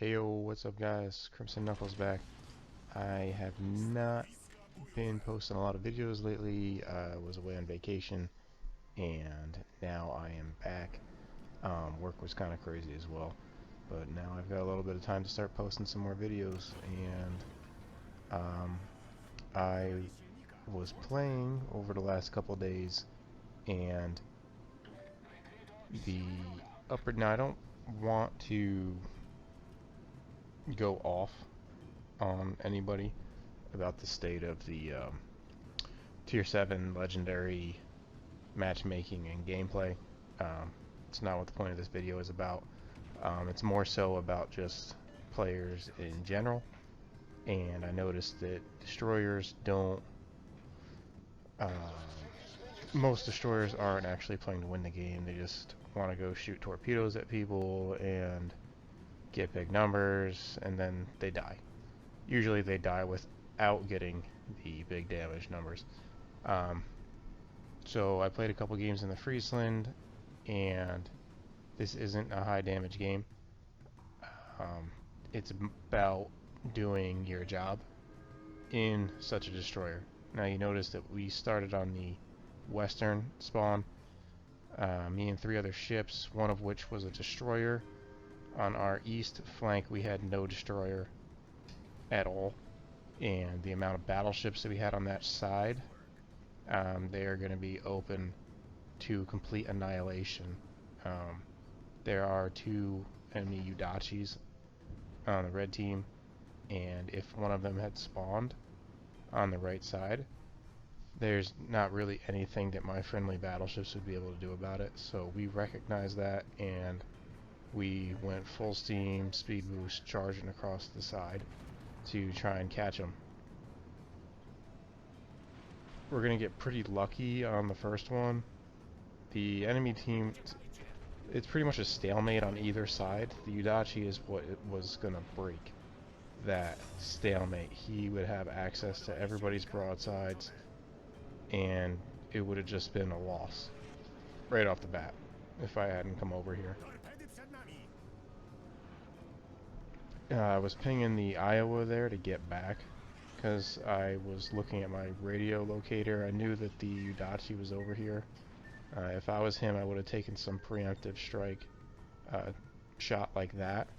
Heyo, what's up guys? Crimson Knuckles back. I have not been posting a lot of videos lately. I was away on vacation and now I am back. Work was kind of crazy as well, but now I've got a little bit of time to start posting some more videos, and I was playing over the last couple days, and the upper... Now I don't want to go off on anybody about the state of the Tier 7 legendary matchmaking and gameplay. It's not what the point of this video is about. It's more so about just players in general, and I noticed that destroyers don't... most destroyers aren't actually playing to win the game. They just want to go shoot torpedoes at people and get big numbers, and then they die. Usually they die without getting the big damage numbers. So I played a couple games in the Friesland, and this isn't a high damage game. It's about doing your job in such a destroyer. Now you notice that we started on the western spawn, me and 3 other ships, one of which was a destroyer. On our east flank we had no destroyer at all, and the amount of battleships that we had on that side, they are going to be open to complete annihilation. There are 2 enemy Udachis on the red team, and if one of them had spawned on the right side, there's not really anything that my friendly battleships would be able to do about it. So we recognized that, and we went full steam, speed boost, charging across the side to try and catch them. We're gonna get pretty lucky on the first one. The enemy team, it's pretty much a stalemate on either side. The Udachi is what it was gonna break that stalemate. He would have access to everybody's broadsides, and it would have just been a loss right off the bat if I hadn't come over here. I was pinging the Iowa there to get back because I was looking at my radio locator. I knew that the Udachi was over here. If I was him, I would have taken some preemptive strike shot like that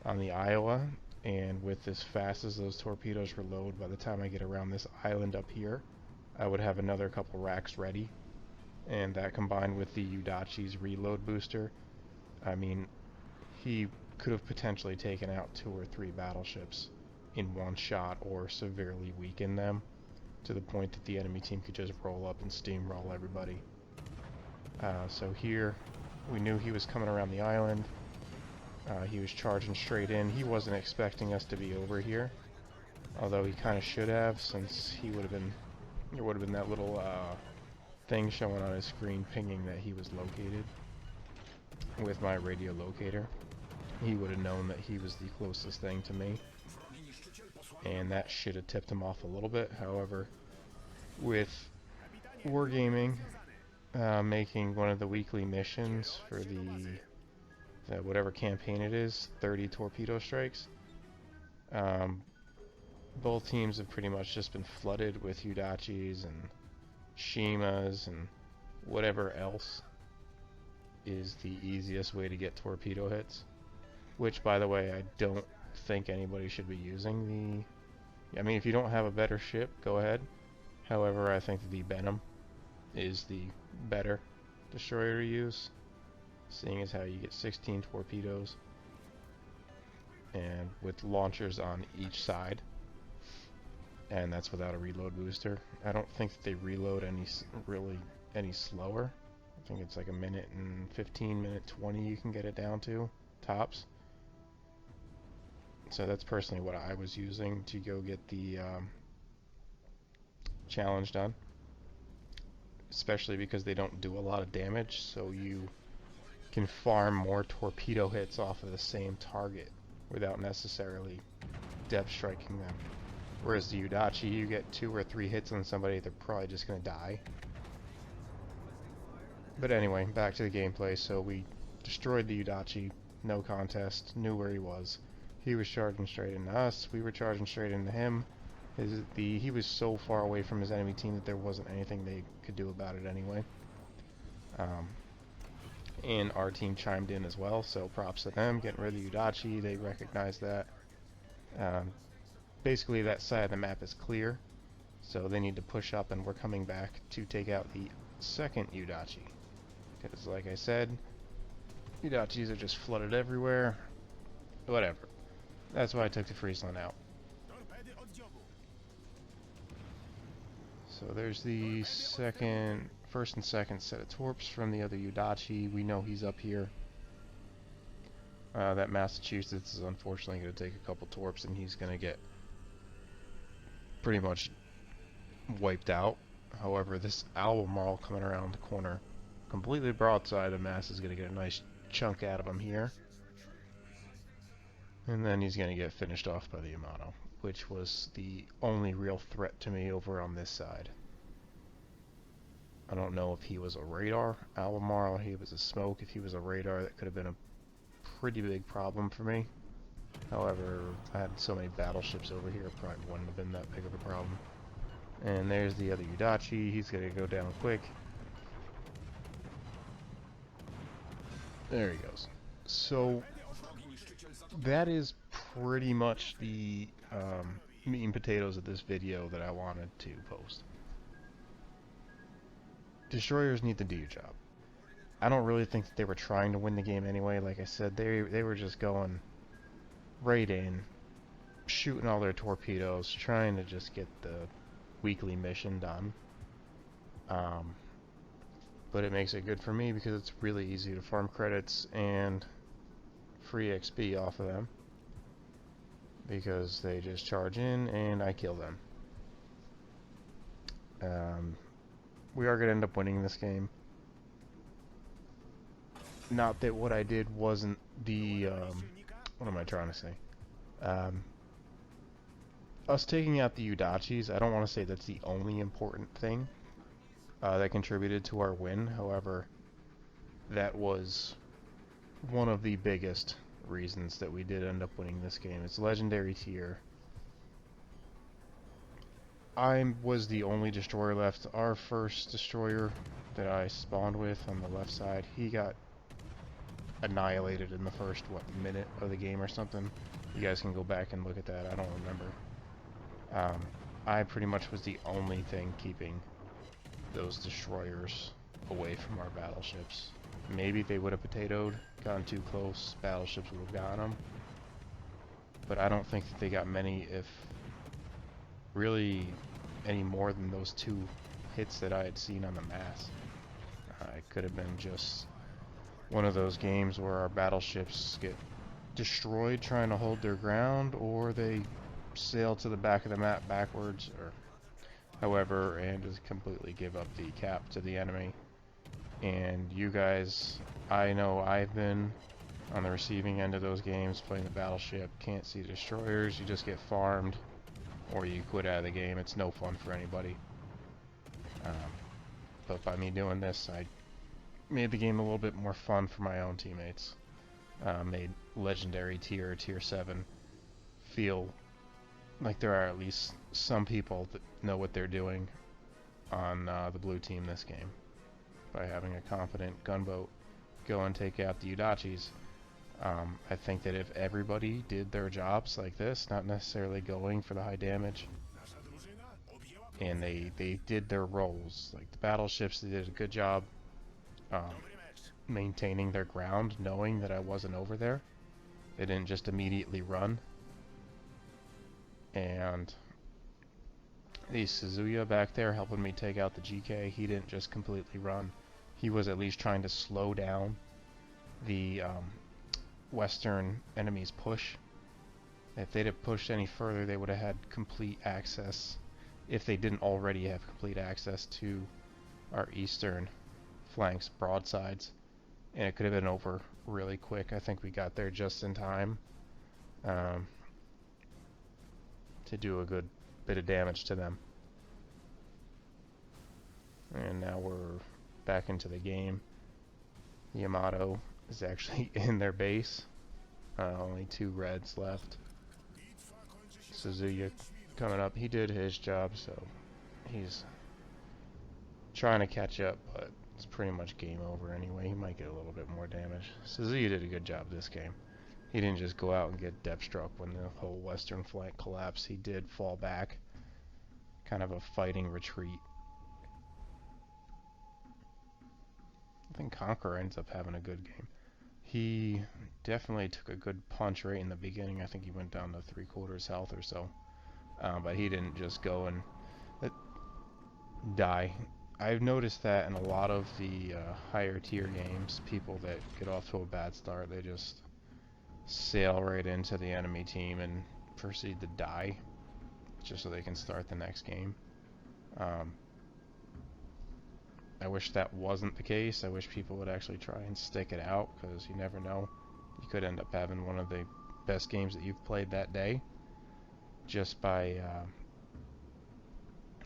on the Iowa, and with as fast as those torpedoes reload, by the time I get around this island up here, I would have another couple racks ready. And that, combined with the Udachi's reload booster, I mean, he could have potentially taken out 2 or 3 battleships in one shot, or severely weakened them to the point that the enemy team could just roll up and steamroll everybody. So here, we knew he was coming around the island. He was charging straight in. He wasn't expecting us to be over here, although he kind of should have, since he would have been... there would have been that little thing showing on his screen pinging that he was located with my radio locator. He would have known that he was the closest thing to me, and that should have tipped him off a little bit. However, with Wargaming making one of the weekly missions for the whatever campaign it is, 30 torpedo strikes, both teams have pretty much just been flooded with Udachis and Shimas and whatever else is the easiest way to get torpedo hits. Which, by the way, I don't think anybody should be using the... I mean, if you don't have a better ship, go ahead. However, I think the Venom is the better destroyer to use, seeing as how you get 16 torpedoes, and with launchers on each side, and that's without a reload booster. I don't think that they reload any slower. I think it's like a minute and 15, minute 20 you can get it down to, tops. So that's personally what I was using to go get the challenge done, especially because they don't do a lot of damage, so you can farm more torpedo hits off of the same target without necessarily depth striking them. Whereas the Udachi, you get 2 or 3 hits on somebody, they're probably just going to die. But anyway, back to the gameplay. So we destroyed the Udachi, no contest, knew where he was. He was charging straight into us. We were charging straight into him. He was so far away from his enemy team that there wasn't anything they could do about it anyway. And our team chimed in as well, so props to them, getting rid of the Udachi. They recognized that. Basically, that side of the map is clear, so they need to push up, and we're coming back to take out the second Udachi. Because, like I said, Udachis are just flooded everywhere. Whatever. That's why I took the Friesland out. So there's the first and second set of torps from the other Udachi. We know he's up here. That Massachusetts is unfortunately going to take a couple torps, and he's going to get pretty much wiped out. However, this Albemarle coming around the corner, completely broadside of Mass, is going to get a nice chunk out of him here. And then he's going to get finished off by the Yamato, which was the only real threat to me over on this side. I don't know if he was a radar Albemarle, he was a smoke. If he was a radar, that could have been a pretty big problem for me. However, I had so many battleships over here, it probably wouldn't have been that big of a problem. And there's the other Udachi. He's going to go down quick. There he goes. So that is pretty much the meat and potatoes of this video that I wanted to post. Destroyers need to do your job. I don't really think that they were trying to win the game anyway. Like I said, they were just going right in, shooting all their torpedoes, trying to just get the weekly mission done. But it makes it good for me because it's really easy to farm credits and free XP off of them, because they just charge in and I kill them. We are going to end up winning this game. Not that what I did wasn't the, what am I trying to say? Us taking out the Udachis, I don't want to say that's the only important thing that contributed to our win. However, that was one of the biggest reasons that we did end up winning this game. It's legendary tier. I was the only destroyer left. Our first destroyer that I spawned with on the left side, he got annihilated in the first, minute of the game or something. You guys can go back and look at that. I don't remember. I pretty much was the only thing keeping those destroyers away from our battleships. Maybe they would have potatoed, gotten too close, battleships would have gotten them. But I don't think that they got many, if really any more than those 2 hits that I had seen on the Mass. It could have been just one of those games where our battleships get destroyed trying to hold their ground, or they sail to the back of the map backwards, or however, and just completely give up the cap to the enemy. And you guys, I know I've been on the receiving end of those games, playing the battleship, can't see destroyers, you just get farmed, or you quit out of the game. It's no fun for anybody. But by me doing this, I made the game a little bit more fun for my own teammates. Made legendary tier 7 feel like there are at least some people that know what they're doing on the blue team this game, by having a confident gunboat go and take out the Udachis. I think that if everybody did their jobs like this, not necessarily going for the high damage, and they did their roles, like the battleships, they did a good job maintaining their ground, knowing that I wasn't over there. They didn't just immediately run. And the Suzuya back there helping me take out the GK, he didn't just completely run. He was at least trying to slow down the Western enemy's push. If they'd have pushed any further, they would have had complete access, if they didn't already have complete access to our eastern flanks broadsides, and it could have been over really quick. I think we got there just in time to do a good bit of damage to them. And now we're back into the game. Yamato is actually in their base. Only 2 reds left. Suzuya coming up. He did his job, so he's trying to catch up, but it's pretty much game over anyway. He might get a little bit more damage. Suzuya did a good job this game. He didn't just go out and get depth struck when the whole western flank collapsed. He did fall back. Kind of a fighting retreat. I think Conqueror ends up having a good game. He definitely took a good punch right in the beginning. I think he went down to 3/4 health or so. But he didn't just go and die. I've noticed that in a lot of the higher tier games, people that get off to a bad start, they just sail right into the enemy team and proceed to die just so they can start the next game. I wish that wasn't the case. I wish people would actually try and stick it out, because you never know. You could end up having one of the best games that you've played that day just by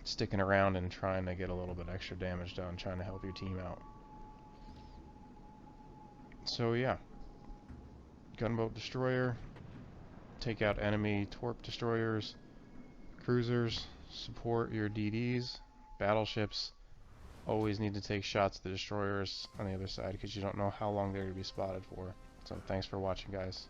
sticking around and trying to get a little bit extra damage done, trying to help your team out. So yeah, gunboat destroyer, take out enemy torp destroyers, cruisers, support your DDs, battleships. Always need to take shots at the destroyers on the other side, because you don't know how long they're going to be spotted for. So thanks for watching, guys.